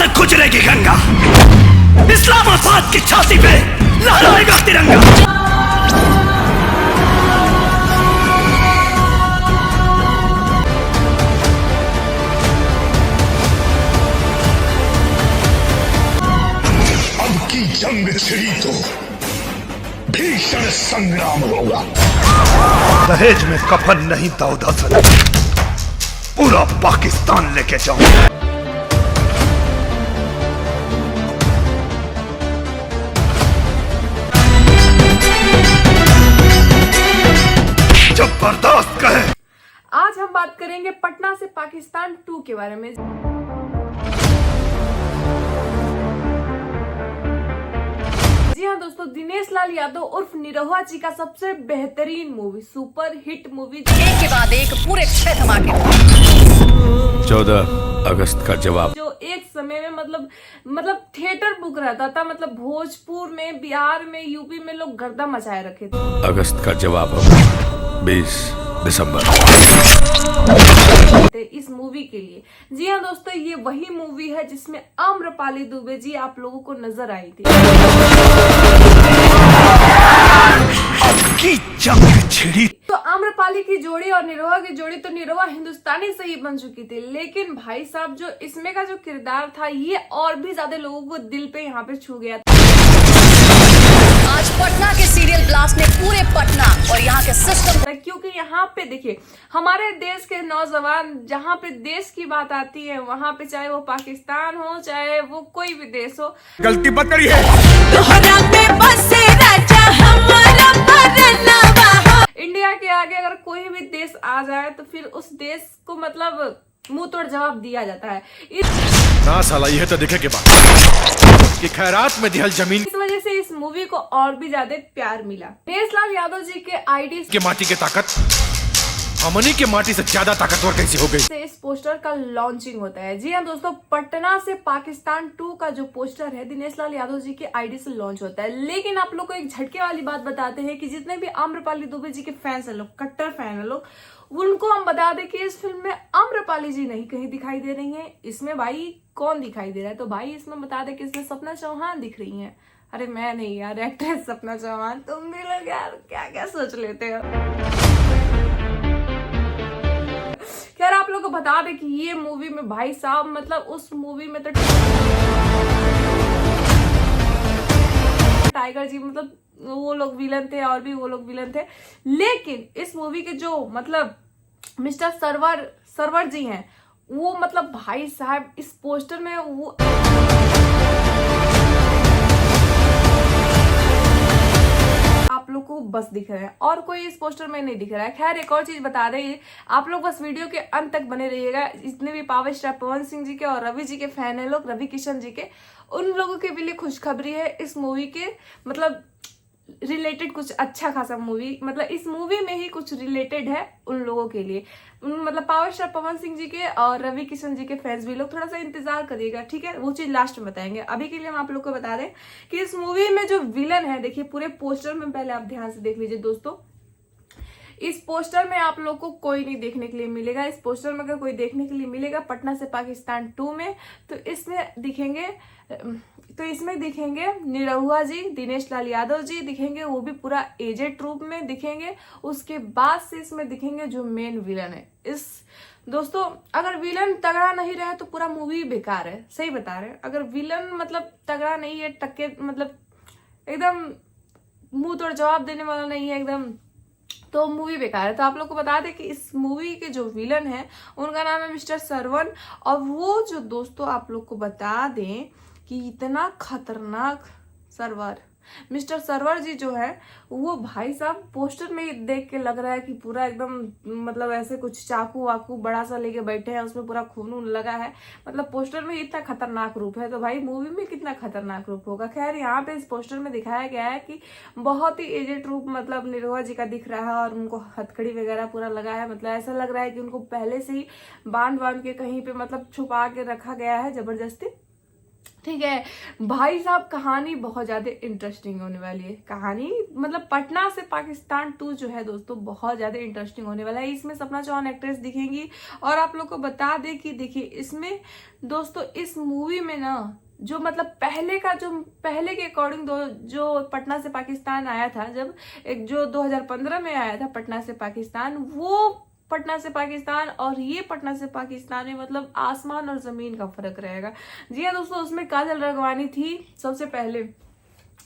से गुजरेगी गंगा, इस्लामाबाद की छाती पे लहराएगा तिरंगा। अब की जंग छिड़ी तो भीषण संग्राम होगा। दहेज में कफन नहीं दाऊद हसन, पूरा पाकिस्तान लेके जाऊंगा। जब बर्दाश्त कहे। आज हम बात करेंगे पटना से पाकिस्तान 2 के बारे में। जी हाँ दोस्तों, दिनेश लाल यादव उर्फ निरहुआ जी का सबसे बेहतरीन मूवी, सुपर हिट मूवी, एक के बाद एक पूरे 6 धमाके। 14 अगस्त का जवाब, जो एक समय में मतलब थिएटर बुक रहता था, मतलब भोजपुर में, बिहार में, यूपी में लोग गर्दा मचाए रखे थे। अगस्त का जवाब 20 दिसंबर इस मूवी के लिए। जी हाँ दोस्तों, ये वही मूवी है जिसमें आम्रपाली दुबे जी आप लोगों को नजर आई थी। की जंग छिड़ी तो आम्रपाली की जोड़ी और निरहुआ की जोड़ी, तो निरहुआ हिंदुस्तानी से ही बन चुकी थी, लेकिन भाई साहब जो इसमें का जो किरदार था, ये और भी ज्यादा लोगों को दिल पे यहाँ पे छू गया था। आज पटना के सीरियल ब्लास्ट ने पूरे पटना और यहाँ के सिस्टम, क्योंकि यहाँ पे देखिए हमारे देश के नौजवान, जहाँ पे देश की बात आती है, वहाँ पे चाहे वो पाकिस्तान हो, चाहे वो कोई भी देश हो, गलती मत करिए। इंडिया के आगे अगर कोई भी देश आ जाए तो फिर उस देश को मतलब मुंह तोड़ जवाब दिया जाता है। ना साला यह तो देखे के बाद कि खैरात में दिहल जमीन इस वजह से इस मूवी को और भी ज्यादा प्यार मिला। दिनेश लाल यादव जी के आईडी के माटी की ताकत हमनी के माटी से ज्यादा ताकतवर कैसी हो गई से इस पोस्टर का लॉन्चिंग होता है। जी हाँ दोस्तों, पटना से पाकिस्तान 2 का जो पोस्टर है दिनेश लाल यादव जी के आईडी से लॉन्च होता है। लेकिन आप लोग को एक झटके वाली बात बताते हैं कि जितने भी आम्रपाली दुबे जी के फैंस हैं, लोग कट्टर फैन है लोग, उनको हम बता दें कि इस फिल्म में आम्रपाली जी नहीं कहीं दिखाई दे रही हैं। इसमें भाई कौन दिखाई दे रहा है? तो भाई इसमें बता दें कि इसमें सपना चौहान दिख रही हैं। अरे मैं नहीं यार, एक्ट्रेस सपना चौहान। तुम भी लोग यार क्या क्या सोच लेते हो। खैर आप लोग को बता दें कि ये मूवी में भाई साहब मतलब उस मूवी में तो टाइगर जी मतलब वो लोग विलन थे और भी वो लोग विलन थे, लेकिन इस मूवी के जो मतलब मिस्टर सरवर जी हैं, वो मतलब भाई साहब इस पोस्टर में वो आप लोग को बस दिख रहा है और कोई इस पोस्टर में नहीं दिख रहा है। खैर एक और चीज बता रही है, आप लोग बस वीडियो के अंत तक बने रहिएगा। जितने भी पावर स्टार पवन सिंह जी के और रवि जी के फैन है लोग, रवि किशन जी के, उन लोगों के लिए खुशखबरी है। इस मूवी के मतलब रिलेटेड कुछ अच्छा खासा मूवी, मतलब इस मूवी में ही कुछ रिलेटेड है उन लोगों के लिए। मतलब पावर स्टार पवन सिंह जी के और रवि किशन जी के फैंस भी लोग थोड़ा सा इंतजार करिएगा, ठीक है? वो चीज लास्ट में बताएंगे। अभी के लिए हम आप लोग को बता दें कि इस मूवी में जो विलन है, देखिए पूरे पोस्टर में, पहले आप ध्यान से देख लीजिए दोस्तों। इस पोस्टर में आप लोग को कोई नहीं देखने के लिए मिलेगा। इस पोस्टर में अगर कोई देखने के लिए मिलेगा पटना से पाकिस्तान 2 में, तो इसमें दिखेंगे निरहुआ जी, दिनेश लाल यादव जी दिखेंगे, वो भी पूरा एजेड रूप में दिखेंगे। उसके बाद से इसमें दिखेंगे जो मेन विलन है। इस दोस्तों अगर विलन तगड़ा नहीं रहे तो पूरा मूवी बेकार है, सही बता रहे हैं। अगर विलन मतलब तगड़ा नहीं है, टक्के मतलब एकदम मुंह तोड़ जवाब देने वाला नहीं है एकदम, तो मूवी बेकार है। तो आप लोग को बता दें कि इस मूवी के जो विलन है उनका नाम है मिस्टर सरवन। और वो जो दोस्तों आप लोग को बता दें कि इतना खतरनाक मिस्टर सरवर जी जो है, वो भाई साहब पोस्टर में देख के लग रहा है कि पूरा एकदम मतलब ऐसे कुछ चाकू वाकू बड़ा सा लेके बैठे हैं, उसमें पूरा खून वून लगा है। मतलब पोस्टर में इतना खतरनाक रूप है, तो भाई मूवी में कितना खतरनाक रूप होगा। खैर यहाँ पे इस पोस्टर में दिखाया गया है कि बहुत ही एजेड रूप मतलब निरहुआ जी का दिख रहा है और उनको हथकड़ी वगैरह पूरा लगा है। मतलब ऐसा लग रहा है कि उनको पहले से ही बांध के कहीं पे मतलब छुपा के रखा गया है जबरदस्ती। ठीक है भाई साहब, कहानी बहुत ज्यादा इंटरेस्टिंग होने वाली है। कहानी मतलब पटना से पाकिस्तान 2 जो है दोस्तों बहुत ज्यादा इंटरेस्टिंग होने वाला है। इसमें सपना चौहान एक्ट्रेस दिखेंगी। और आप लोग को बता दें कि देखिए इसमें दोस्तों इस मूवी में ना जो मतलब पहले के अकॉर्डिंग जो पटना से पाकिस्तान आया था, जब एक जो 2015 में आया था पटना से पाकिस्तान, वो पटना से पाकिस्तान और ये पटना से पाकिस्तान में मतलब आसमान और जमीन का फर्क रहेगा। जी हाँ दोस्तों, उसमें काजल राघवानी थी सबसे पहले।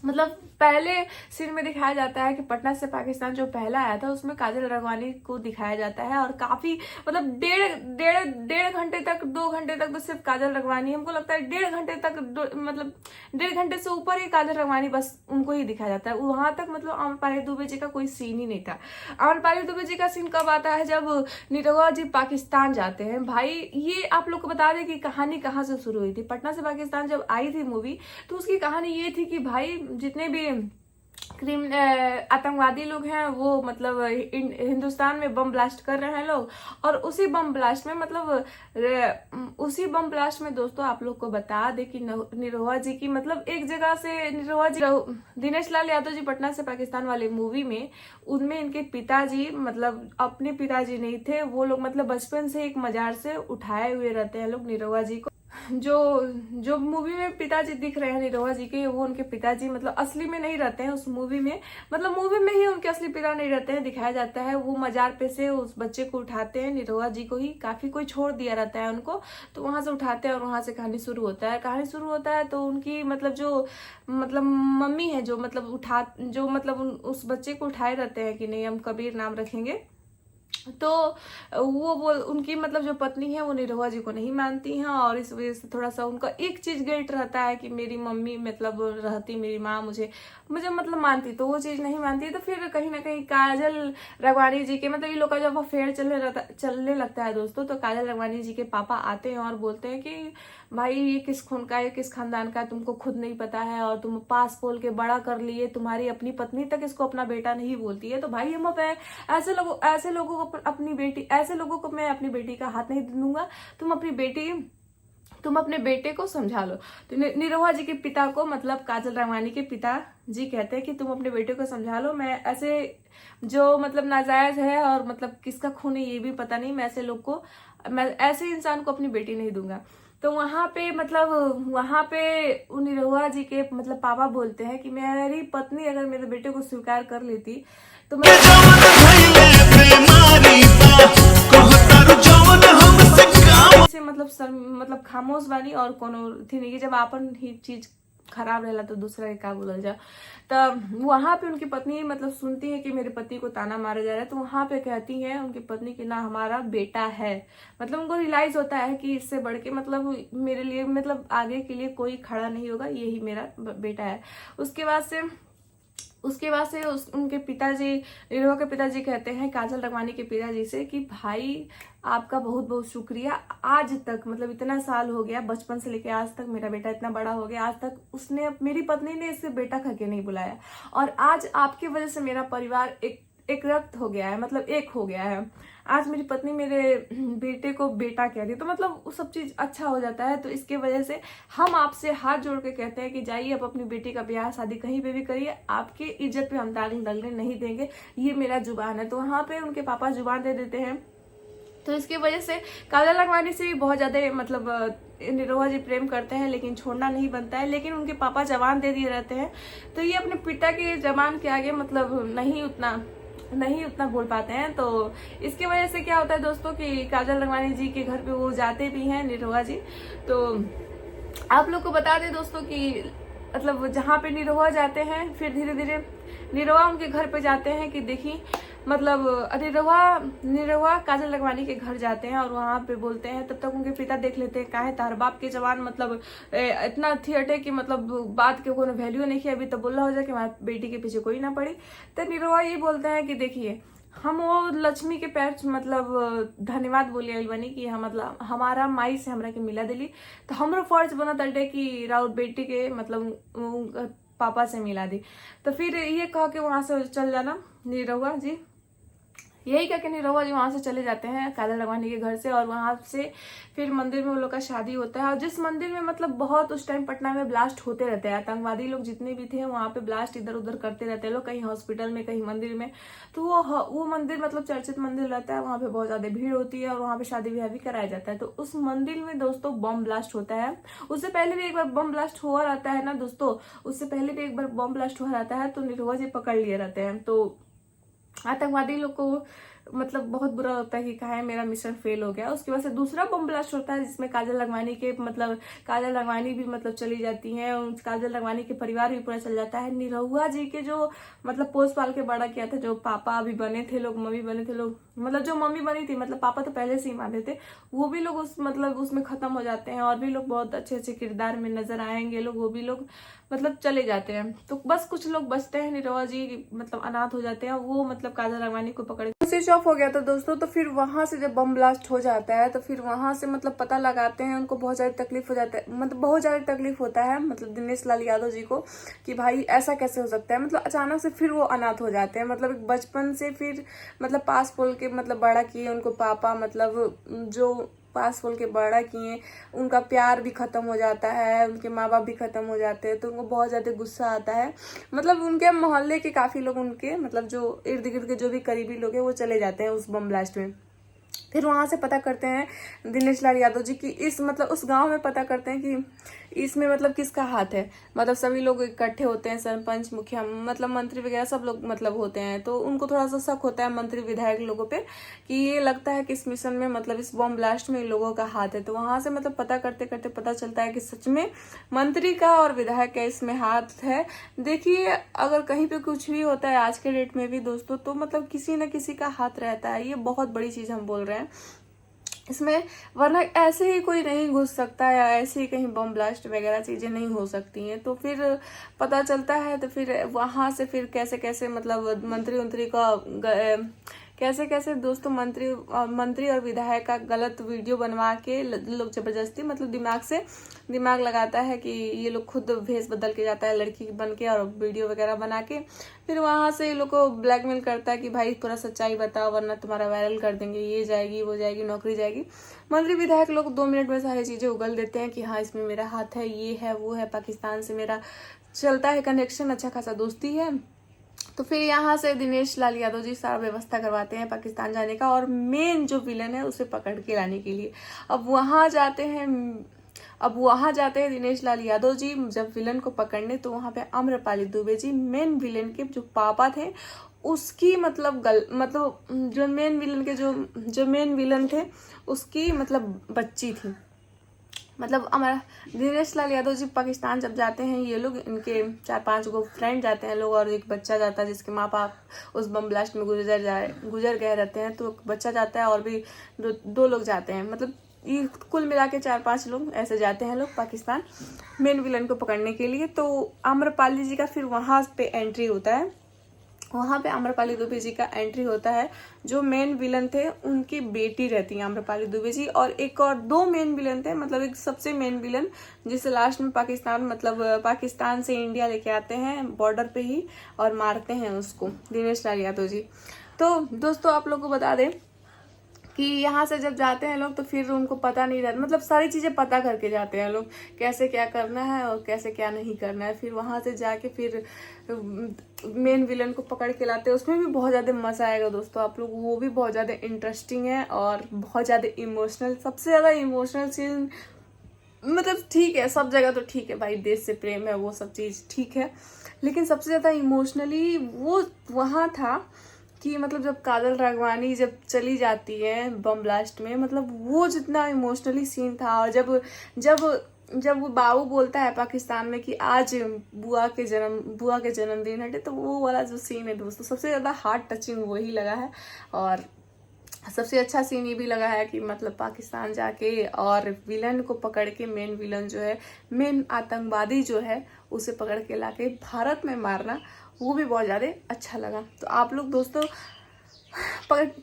मतलब पहले सीन में दिखाया जाता है कि पटना से पाकिस्तान जो पहला आया था उसमें काजल राघवानी को दिखाया जाता है। और काफी मतलब डेढ़ घंटे तक 2 घंटे तक तो सिर्फ काजल राघवानी, हमको लगता है 1.5 घंटे तक मतलब 1.5 घंटे से ऊपर ही काजल राघवानी बस उनको ही दिखाया जाता है। वहां तक मतलब अमरपाली दुबे जी का कोई सीन ही नहीं था। अमरपाली दुबे जी का सीन कब आता है, जब निरहुआ जी पाकिस्तान जाते हैं। भाई ये आप लोग को बता दें कि कहानी कहाँ से शुरू हुई थी। पटना से पाकिस्तान जब आई थी मूवी तो उसकी कहानी ये थी कि भाई जितने भी आतंकवादी लोग हैं वो मतलब हिंदुस्तान में बम ब्लास्ट कर रहे हैं लोग। और उसी बम ब्लास्ट में दोस्तों आप लोग को बता दे कि निरहुआ जी की मतलब एक जगह से निरहुआ जी दिनेश लाल यादव जी पटना से पाकिस्तान वाले मूवी में उनमें इनके पिताजी मतलब अपने पिताजी नहीं थे, वो लोग मतलब बचपन से एक मजार से उठाए हुए रहते हैं लोग निरहुआ जी को। जो मूवी में पिताजी दिख रहे हैं निरहुआ जी के, वो उनके पिताजी मतलब असली में नहीं रहते हैं उस मूवी में। मतलब मूवी में ही उनके असली पिता नहीं रहते हैं, दिखाया जाता है। वो मजार पे से उस बच्चे को उठाते हैं, निरहुआ जी को ही काफी कोई छोड़ दिया रहता है उनको, तो वहां से उठाते हैं और वहां से कहानी शुरू होता है। तो उनकी मतलब जो मतलब मम्मी है जो मतलब उस बच्चे को उठाए रहते हैं कि नहीं हम कबीर नाम रखेंगे, तो वो उनकी मतलब जो पत्नी है वो निरहुआ जी को नहीं मानती हैं। और इस वजह से थोड़ा सा उनका एक चीज गिल्ट रहता है कि मेरी मम्मी मतलब रहती, मेरी माँ मुझे मतलब मानती, तो वो चीज नहीं मानती। तो फिर कहीं ना कहीं काजल राघवानी जी के मतलब ये लोग का जब अफेयर चलने लगता है दोस्तों, तो काजल राघवानी जी के पापा आते हैं और बोलते हैं कि भाई ये किस खून का है, किस खानदान का है, तुमको खुद नहीं पता है और तुम पास बोल के बड़ा कर लिए, तुम्हारी अपनी पत्नी तक इसको अपना बेटा नहीं बोलती है। तो भाई हम ऐसे लोगों को मैं अपनी बेटी का हाथ नहीं दूंगा, तुम अपने बेटे को समझा लो। तो निरहुआ जी के पिता को मतलब काजल राघवानी के पिता जी कहते हैं कि तुम अपने बेटे को समझा लो, मैं ऐसे जो मतलब नाजायज है और मतलब किसका खून है ये भी पता नहीं, मैं ऐसे इंसान को अपनी बेटी नहीं दूंगा। तो वहां पे निरहुआ जी के मतलब पापा बोलते हैं कि मेरी पत्नी अगर मेरे बेटे को स्वीकार कर लेती तो मैं से मतलब खामोश बानी और कोनो थी नहीं कि जब आपन ही चीज खराब रहला तो दूसरा के का बोलल जा। तब वहां पे उनकी पत्नी मतलब सुनती है कि मेरे पति को ताना मारा जा रहा है, तो वहां पे कहती है उनकी पत्नी कि ना हमारा बेटा है। मतलब उनको रियलाइज होता है कि इससे बढ़ के मतलब मेरे लिए मतलब आगे के लिए कोई खड़ा नहीं होगा, यही मेरा बेटा है। उसके बाद से उनके पिताजी निरहुआ के पिताजी कहते हैं काजल राघवानी के पिताजी से कि भाई आपका बहुत बहुत शुक्रिया, आज तक मतलब इतना साल हो गया, बचपन से लेके आज तक मेरा बेटा इतना बड़ा हो गया, आज तक मेरी पत्नी ने इसे बेटा करके नहीं बुलाया और आज आपकी वजह से मेरा परिवार एक रक्त हो गया है, मतलब एक हो गया है। आज मेरी पत्नी मेरे बेटे को बेटा कह रही है, तो मतलब वो सब चीज अच्छा हो जाता है। तो इसके वजह से हम आपसे हाथ जोड़ के कहते हैं कि जाइए अब अपनी बेटी का ब्याह शादी कहीं पे भी करिए, आपकी इज्जत पे हम दाग लगने नहीं देंगे, ये मेरा जुबान है। तो वहां पे उनके पापा जुबान दे देते हैं। तो इसकी वजह से काजल राघवानी से भी बहुत ज्यादा मतलब निरहुआ जी प्रेम करते हैं, लेकिन छोड़ना नहीं बनता है। लेकिन उनके पापा जबान दे दिए रहते हैं, तो ये अपने पिता की जबान के आगे मतलब नहीं उतना बोल पाते हैं। तो इसकी वजह से क्या होता है दोस्तों कि काजल राघवानी जी के घर पे वो जाते भी हैं निरहुआ जी। तो आप लोग को बता दें दोस्तों कि मतलब जहाँ पे निरहुआ जाते हैं, फिर धीरे धीरे निरहुआ उनके घर पे जाते हैं कि देखिए मतलब निरहुआ काजल राघवानी के घर जाते हैं और वहां पे बोलते हैं, तब तक उनके पिता देख लेते हैं काहे तार बाप के जवान मतलब इतना थिएटर है कि मतलब बात के कोई वैल्यू नहीं है, अभी तो बोला हो जाए कि हमारी बेटी के पीछे कोई ना पड़ी। तो निरहुआ ये बोलते हैं कि देखिए हम वो लक्ष्मी के पैर मतलब धन्यवाद बोली आइल बनी कि हम मतलब हमारा माई से हमरा के मिला दिली, तो हमरो फर्ज बना तटे कि राउत बेटी के मतलब पापा से मिला दी। तो फिर ये कह के वहां से चल जाना निरहुआ जी, यही कहकर निरहुआ जी वहां से चले जाते हैं काजल राघवानी के घर से, और वहां से फिर मंदिर में उन लोग का शादी होता है। और जिस मंदिर में मतलब बहुत उस टाइम पटना में ब्लास्ट होते रहते हैं, आतंकवादी लोग जितने भी थे वहां पे ब्लास्ट इधर उधर करते रहते हैं लोग, कहीं हॉस्पिटल में कहीं मंदिर में। तो वो मंदिर मतलब चर्चित मंदिर रहता है, वहां पे बहुत ज्यादा भीड़ होती है और वहां पे शादी ब्याह भी कराया जाता है। तो उस मंदिर में दोस्तों बम ब्लास्ट होता है। उससे पहले भी एक बार बम ब्लास्ट हुआ रहता है ना दोस्तों, उससे पहले भी एक बार बम ब्लास्ट हुआ रहता है, तो निरहुआ जी पकड़ लिए रहते हैं। तो आतंकवादी लोग को मतलब बहुत बुरा होता है कि कहा है मेरा मिशन फेल हो गया। उसकी वजह से दूसरा बम ब्लास्ट होता है जिसमें काजल राघवानी के मतलब काजल राघवानी भी मतलब चली जाती हैं, काजल राघवानी के परिवार भी पूरा चल जाता है। निरहुआ जी के जो मतलब पोस पाल के बड़ा किया था, जो पापा भी बने थे लोग, मम्मी बने थे लोग, मतलब जो मम्मी बनी थी, मतलब पापा तो पहले से ही माने थे, वो भी लोग उस मतलब उसमें खत्म हो जाते हैं। और भी लोग बहुत अच्छे अच्छे किरदार में नजर आएंगे लोग, वो भी लोग मतलब चले जाते हैं। तो बस कुछ लोग बचते हैं, निरहुआ जी मतलब अनाथ हो जाते हैं। वो मतलब काजल राघवानी को पकड़ स्विच ऑफ हो गया था दोस्तों। तो फिर वहां से जब बम ब्लास्ट हो जाता है तो फिर वहां से मतलब पता लगाते हैं, उनको बहुत ज्यादा तकलीफ हो जाता है, मतलब बहुत ज्यादा तकलीफ होता है मतलब दिनेश लाल यादव जी को, कि भाई ऐसा कैसे हो सकता है। मतलब अचानक से फिर वो अनाथ हो जाते हैं। मतलब बचपन से फिर मतलब पास पोल के मतलब बड़ा किए उनको पापा, मतलब जो पास पोल के बड़ा किए, उनका प्यार भी खत्म हो जाता है, उनके माँ बाप भी खत्म हो जाते हैं। तो उनको बहुत ज्यादा गुस्सा आता है। मतलब उनके मोहल्ले के काफी लोग, उनके मतलब जो इर्द गिर्द के जो भी करीबी लोग हैं वो चले जाते हैं उस बम ब्लास्ट में। फिर वहां से पता करते हैं दिनेश लाल यादव जी की इस मतलब उस गांव में पता करते हैं कि इसमें मतलब किसका हाथ है। मतलब सभी लोग इकट्ठे होते हैं, सरपंच मुखिया मतलब मंत्री वगैरह सब लोग मतलब होते हैं। तो उनको थोड़ा सा शक होता है मंत्री विधायक लोगों पे कि ये लगता है कि इस मिशन में मतलब इस बम ब्लास्ट में इन लोगों का हाथ है। तो वहां से मतलब पता करते करते पता चलता है कि सच में मंत्री का और विधायक का इसमें हाथ है। देखिए अगर कहीं पे कुछ भी होता है आज के डेट में भी दोस्तों, तो मतलब किसी न किसी का हाथ रहता है। ये बहुत बड़ी चीज हम बोल रहे हैं इसमें, वरना ऐसे ही कोई नहीं घुस सकता या ऐसे ही कहीं बम ब्लास्ट वगैरह चीजें नहीं हो सकती हैं। तो फिर पता चलता है, तो फिर वहां से फिर कैसे कैसे मतलब मंत्री का कैसे कैसे दोस्तों मंत्री और विधायक का गलत वीडियो बनवा के लोग जबरदस्ती मतलब दिमाग लगाता है कि ये लोग खुद भेष बदल के जाता है लड़की बन के और वीडियो वगैरह बना के, फिर वहां से ये लोग को ब्लैकमेल करता है कि भाई पूरा सच्चाई बताओ वरना तुम्हारा वायरल कर देंगे, ये जाएगी वो जाएगी, नौकरी जाएगी। मंत्री विधायक लोग 2 मिनट में सारी चीजें उगल देते हैं कि हाँ इसमें मेरा हाथ है, ये है वो है, पाकिस्तान से मेरा चलता है कनेक्शन, अच्छा खासा दोस्ती है। तो फिर यहाँ से दिनेश लाल यादव जी सारा व्यवस्था करवाते हैं पाकिस्तान जाने का, और मेन जो विलन है उसे पकड़ के लाने के लिए। अब वहां जाते हैं दिनेश लाल यादव जी जब विलन को पकड़ने, तो वहां पे आम्रपाली दुबे जी मेन विलन के जो पापा थे उसकी मतलब जो मेन विलन के जो मेन विलन थे उसकी मतलब बच्ची थी। मतलब हमारा दिनेश लाल यादव जी पाकिस्तान जब जाते हैं, ये लोग इनके 4-5 गो फ्रेंड जाते हैं लोग, और एक बच्चा जाता है जिसके माँ बाप उस बम ब्लास्ट में गुजर गए रहते हैं। तो बच्चा जाता है और भी 2 लोग जाते हैं, मतलब ये कुल मिला के 4-5 लोग ऐसे जाते हैं लोग पाकिस्तान मेन विलन को पकड़ने के लिए। तो आम्रपाली जी का फिर वहां पे एंट्री होता है, वहां पे आम्रपाली दुबे जी का एंट्री होता है। जो मेन विलन थे उनकी बेटी रहती है आम्रपाली दुबे जी, और एक और 2 मेन विलन थे, मतलब एक सबसे मेन विलन जिसे लास्ट में पाकिस्तान से इंडिया लेके आते हैं बॉर्डर पे ही और मारते हैं उसको, दिनेश लाल यादव जी। तो दोस्तों आप लोग को बता दें कि यहाँ से जब जाते हैं लोग तो फिर उनको पता नहीं रहता, मतलब सारी चीजें पता करके जाते हैं लोग कैसे क्या करना है और कैसे क्या नहीं करना है। फिर वहां से जाके फिर मेन विलन को पकड़ के लाते हैं। उसमें भी बहुत ज्यादा मजा आएगा दोस्तों आप लोग, वो भी बहुत ज्यादा इंटरेस्टिंग है और बहुत ज्यादा इमोशनल, सबसे ज्यादा इमोशनल सीन। मतलब ठीक है सब जगह तो ठीक है भाई, देश से प्रेम है वो सब चीज ठीक है, लेकिन सबसे ज्यादा इमोशनली वो वहां था कि मतलब जब काजल राघवानी जब चली जाती है बम ब्लास्ट में, मतलब वो जितना इमोशनली सीन था। और जब वो बाबू बोलता है पाकिस्तान में कि आज बुआ के जन्मदिन है, तो वो वाला जो सीन है दोस्तों सबसे ज्यादा हार्ट टचिंग वही लगा है। और सबसे अच्छा सीन ये भी लगा है कि मतलब पाकिस्तान जाके और विलन को पकड़ के मेन विलन जो है, मेन आतंकवादी जो है उसे पकड़ के लाके भारत में मारना, वो भी बहुत ज़्यादा अच्छा लगा। तो आप लोग दोस्तों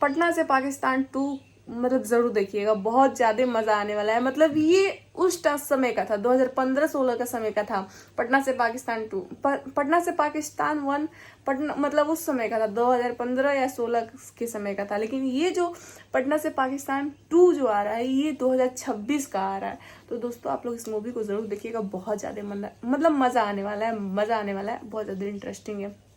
पटना से पाकिस्तान 2 मतलब जरूर देखिएगा, बहुत ज्यादा मजा आने वाला है। मतलब ये उस समय का था, 2015-16 का समय का था। पटना से पाकिस्तान 2, पटना से पाकिस्तान 1, पटना मतलब उस समय का था, 2015 या 16 के समय का था। लेकिन ये जो पटना से पाकिस्तान 2 जो आ रहा है, ये 2026 का आ रहा है। तो दोस्तों आप लोग इस मूवी को जरूर देखिएगा, बहुत ज्यादा मतलब मजा आने वाला है, बहुत ज्यादा इंटरेस्टिंग है।